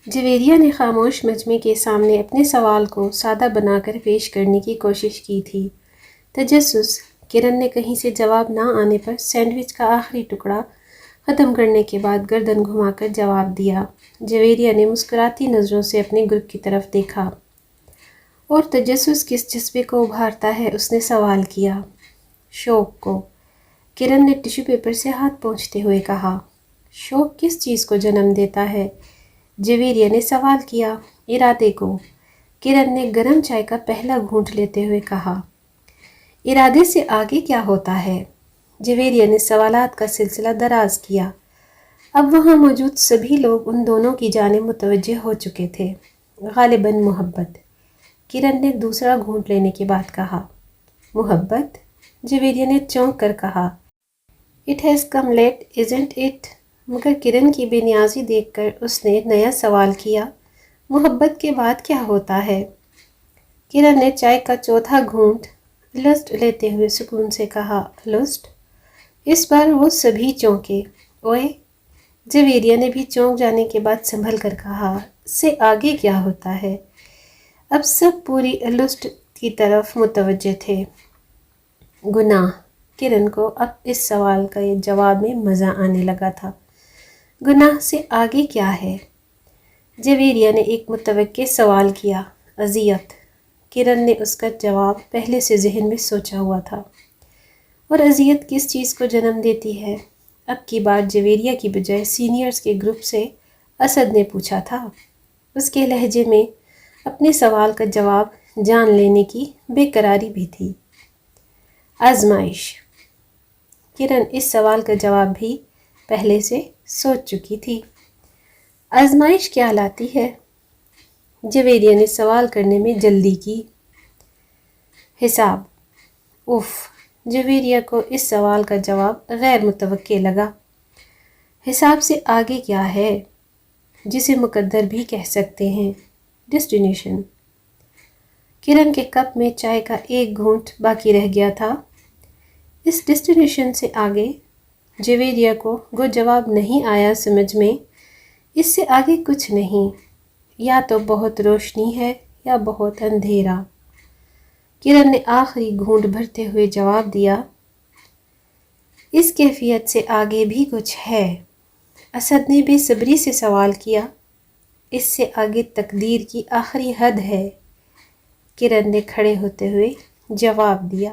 جویریہ نے خاموش مجمع کے سامنے اپنے سوال کو سادہ بنا کر پیش کرنے کی کوشش کی تھی۔ تجسس۔ کرن نے کہیں سے جواب نہ آنے پر سینڈوچ کا آخری ٹکڑا ختم کرنے کے بعد گردن گھما کر جواب دیا۔ جویریہ نے مسکراتی نظروں سے اپنے گروپ کی طرف دیکھا۔ اور تجسس کس جذبے کو ابھارتا ہے؟ اس نے سوال کیا۔ شوق کو۔ کرن نے ٹیشو پیپر سے ہاتھ پونچھتے ہوئے کہا۔ شوق کس چیز کو جنم دیتا ہے؟ جویریہ نے سوال کیا۔ ارادے کو۔ کرن نے گرم چائے کا پہلا گھونٹ لیتے ہوئے کہا۔ ارادے سے آگے کیا ہوتا ہے؟ جویریہ نے سوالات کا سلسلہ دراز کیا۔ اب وہاں موجود سبھی لوگ ان دونوں کی جانب متوجہ ہو چکے تھے۔ غالباً محبت۔ کرن نے دوسرا گھونٹ لینے کے بعد کہا۔ محبت؟ جویریہ نے چونک کر کہا۔ It has come late, isn't it؟ مگر کرن کی بے نیازی دیکھ کر اس نے نیا سوال کیا۔ محبت کے بعد کیا ہوتا ہے؟ کرن نے چائے کا چوتھا گھونٹ لسٹ لیتے ہوئے سکون سے کہا۔ لسٹ؟ اس بار وہ سبھی چونکے۔ اوئے؟ جویریہ نے بھی چونک جانے کے بعد سنبھل کر کہا۔ اس سے آگے کیا ہوتا ہے؟ اب سب پوری لسٹ کی طرف متوجہ تھے۔ گناہ۔ کرن کو اب اس سوال کا جواب میں مزہ آنے لگا تھا۔ گناہ سے آگے کیا ہے؟ جویریہ نے ایک متوقع سوال کیا۔ اذیت۔ کرن نے اس کا جواب پہلے سے ذہن میں سوچا ہوا تھا۔ اور اذیت کس چیز کو جنم دیتی ہے؟ اب کی بار جویریہ کی بجائے سینئرز کے گروپ سے اسد نے پوچھا تھا۔ اس کے لہجے میں اپنے سوال کا جواب جان لینے کی بے قراری بھی تھی۔ آزمائش۔ کرن اس سوال کا جواب بھی پہلے سے سوچ چکی تھی۔ آزمائش کیا لاتی ہے؟ جویریہ نے سوال کرنے میں جلدی کی۔ حساب۔ اف۔ جویریہ کو اس سوال کا جواب غیر متوقع لگا۔ حساب سے آگے کیا ہے؟ جسے مقدر بھی کہہ سکتے ہیں۔ ڈیسٹینیشن۔ کرن کے کپ میں چائے کا ایک گھونٹ باقی رہ گیا تھا۔ اس ڈیسٹینیشن سے آگے جویریہ کو وہ جواب نہیں آیا سمجھ میں۔ اس سے آگے کچھ نہیں۔ یا تو بہت روشنی ہے یا بہت اندھیرا۔ کرن نے آخری گھونٹ بھرتے ہوئے جواب دیا۔ اس کیفیت سے آگے بھی کچھ ہے۔ اسد نے بے صبری سے سوال کیا۔ اس سے آگے تقدیر کی آخری حد ہے۔ کرن نے کھڑے ہوتے ہوئے جواب دیا۔